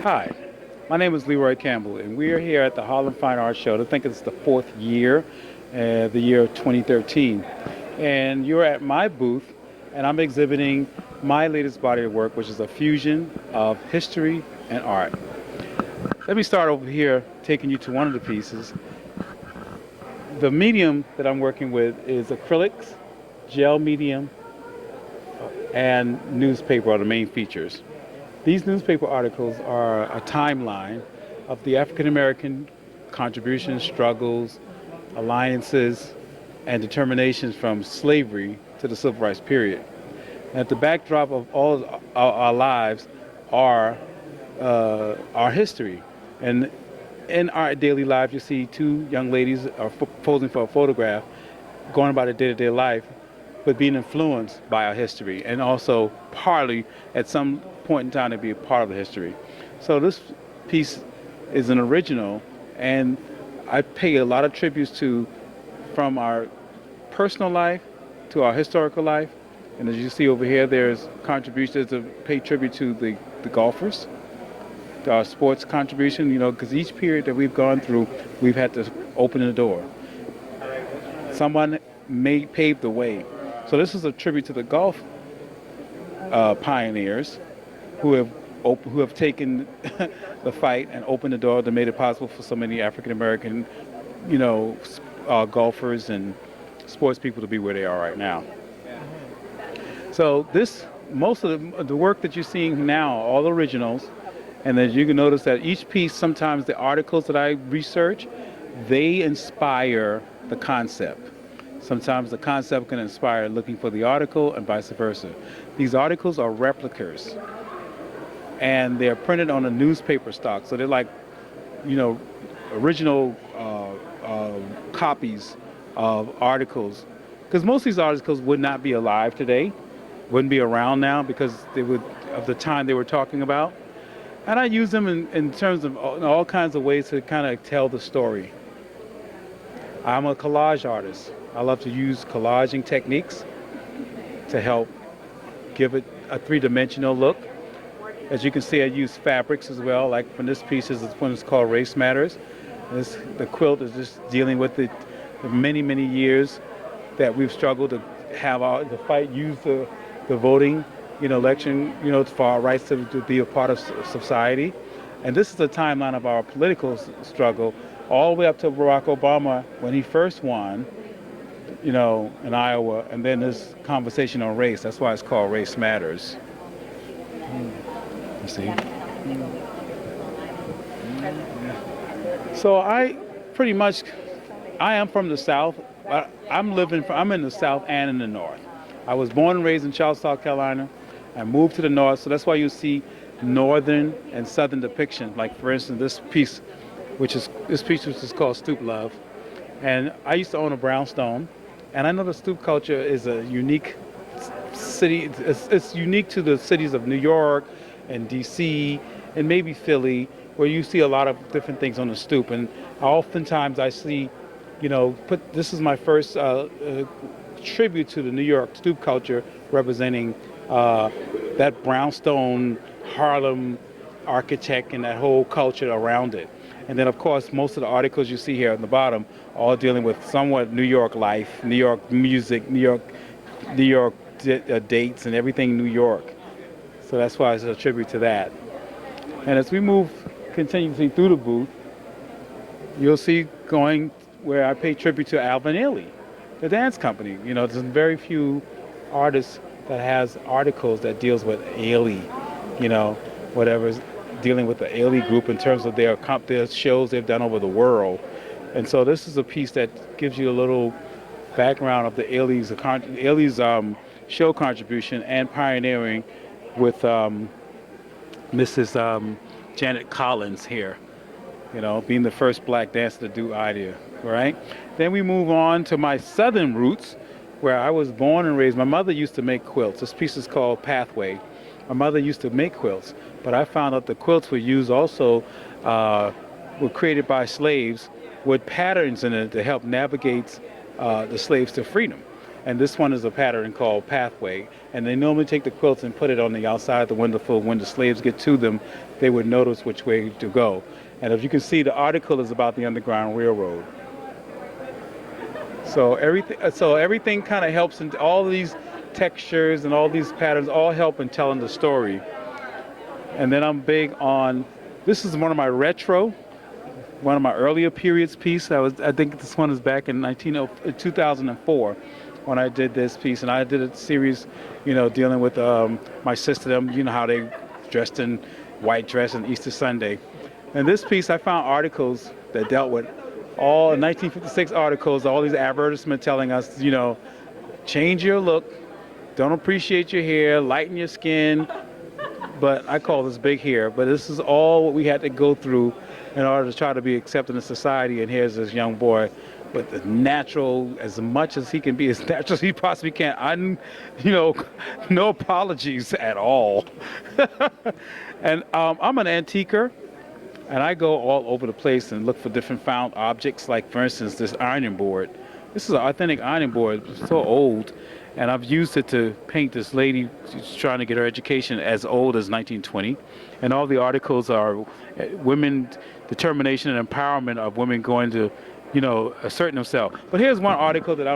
Hi, my name is Leroy Campbell, and we are here at the Harlem Fine Arts Show. I think it's the fourth year, the year of 2013. And you're at my booth, and I'm exhibiting my latest body of work, which is a fusion of history and art. Let me start over here, taking you to one of the pieces. The medium that I'm working with is acrylics, gel medium, and newspaper are the main features. These newspaper articles are a timeline of the African American contributions, struggles, alliances, and determinations from slavery to the civil rights period. And at the backdrop of all our lives are our history. And in our daily life, you see two young ladies are posing for a photograph, going about their day-to-day life, but being influenced by our history, and also partly at some point in time to be a part of the history. So this piece is an original, and I pay a lot of tributes to from our personal life to our historical life. And as you see over here, there's contributions to pay tribute to the golfers, to our sports contribution, because each period that we've gone through, we've had to open the door. Someone paved the way. So this is a tribute to the golf pioneers who have taken the fight and opened the door that made it possible for so many African American, golfers and sports people to be where they are right now. So most of the work that you're seeing now, all originals, and as you can notice that each piece, sometimes the articles that I research, they inspire the concept. Sometimes the concept can inspire looking for the article and vice versa. These articles are replicas, and they're printed on a newspaper stock. So they're like, original copies of articles. Because most of these articles would not be alive today, wouldn't be around now because of the time they were talking about. And I use them in terms of all kinds of ways to kind of tell the story. I'm a collage artist. I love to use collaging techniques to help give it a three-dimensional look. As you can see, I use fabrics as well. Like from this piece is one that's called Race Matters. The quilt is just dealing with the many, many years that we've struggled to have the fight, use the voting, election, for our rights to be a part of society. And this is a timeline of our political struggle all the way up to Barack Obama when he first won, in Iowa, and then this conversation on race. That's why it's called Race Matters. You see? So I am from the South. I'm in the South and in the North. I was born and raised in Charleston, South Carolina. I moved to the North, so that's why you see Northern and Southern depiction. Like for instance, this piece, which is called Stoop Love. And I used to own a brownstone, and I know the stoop culture is a unique city. It's unique to the cities of New York and D.C. and maybe Philly, where you see a lot of different things on the stoop. And oftentimes I see, this is my first tribute to the New York stoop culture, representing that brownstone Harlem architect and that whole culture around it. And then, of course, most of the articles you see here on the bottom all dealing with somewhat New York life, New York music, New York dates, and everything New York. So that's why it's a tribute to that. And as we move continuously through the booth, you'll see going where I pay tribute to Alvin Ailey, the dance company. There's very few artists that has articles that deals with Ailey, whatever's dealing with the Ailey group in terms of their shows they've done over the world. And so this is a piece that gives you a little background of the Ailey's show contribution and pioneering with Mrs. Janet Collins here, being the first black dancer to do Idea, right? Then we move on to my southern roots, where I was born and raised. My mother used to make quilts. This piece is called Pathway. My mother used to make quilts, but I found out the quilts were used also, were created by slaves with patterns in it to help navigate the slaves to freedom. And this one is a pattern called Pathway. And they normally take the quilts and put it on the outside of the window for when the slaves get to them, they would notice which way to go. And if you can see, the article is about the Underground Railroad. So everything kind of helps, in all these textures and all these patterns all help in telling the story. And then I'm big on, this is one of my retro, one of my earlier periods piece. I think this one is back in 2004 when I did this piece, and I did a series, dealing with my sister, them, how they dressed in white dress on Easter Sunday. And this piece, I found articles that dealt with all 1956 articles, all these advertisements telling us, change your look, don't appreciate your hair, lighten your skin. But I call this big hair. But this is all what we had to go through in order to try to be accepted in society. And here's this young boy with the natural, as much as he can be, as natural as he possibly can. No apologies at all. And I'm an antiquer. And I go all over the place and look for different found objects, like, for instance, this ironing board. This is an authentic ironing board. It's so old. And I've used it to paint this lady. She's trying to get her education as old as 1920. And all the articles are women, determination and empowerment of women going to, asserting themselves. But here's one article that I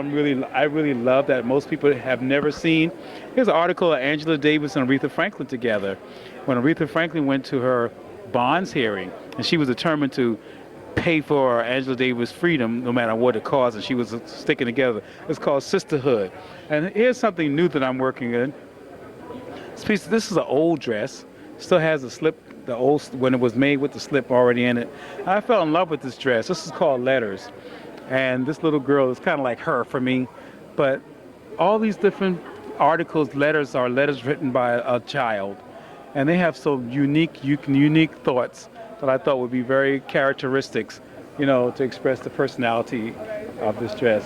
really love that most people have never seen. Here's an article of Angela Davis and Aretha Franklin together. When Aretha Franklin went to her bonds hearing, and she was determined to pay for Angela Davis' freedom no matter what it cost, and she was sticking together. It's called Sisterhood. And here's something new that I'm working in. This is an old dress. Still has a slip, when it was made with the slip already in it. And I fell in love with this dress. This is called Letters. And this little girl is kind of like her for me. But all these different articles, letters, are letters written by a child. And they have some unique thoughts that I thought would be very characteristics, to express the personality of this dress.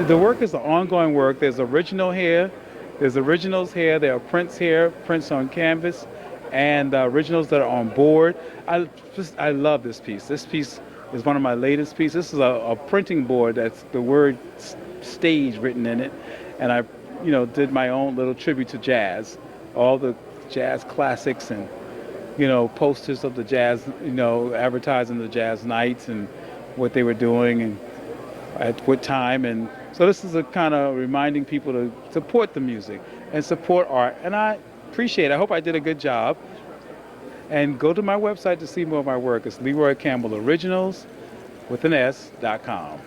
The work is an ongoing work. There's originals here, there are prints here, prints on canvas, and originals that are on board. I love this piece. This piece is one of my latest pieces. This is a printing board that's the word stage written in it, and I did my own little tribute to jazz, all the jazz classics and, posters of the jazz, advertising the jazz nights and what they were doing and at what time. And so this is a kind of reminding people to support the music and support art. And I appreciate it. I hope I did a good job. And go to my website to see more of my work. It's Leroy Campbell Originals with an S.com.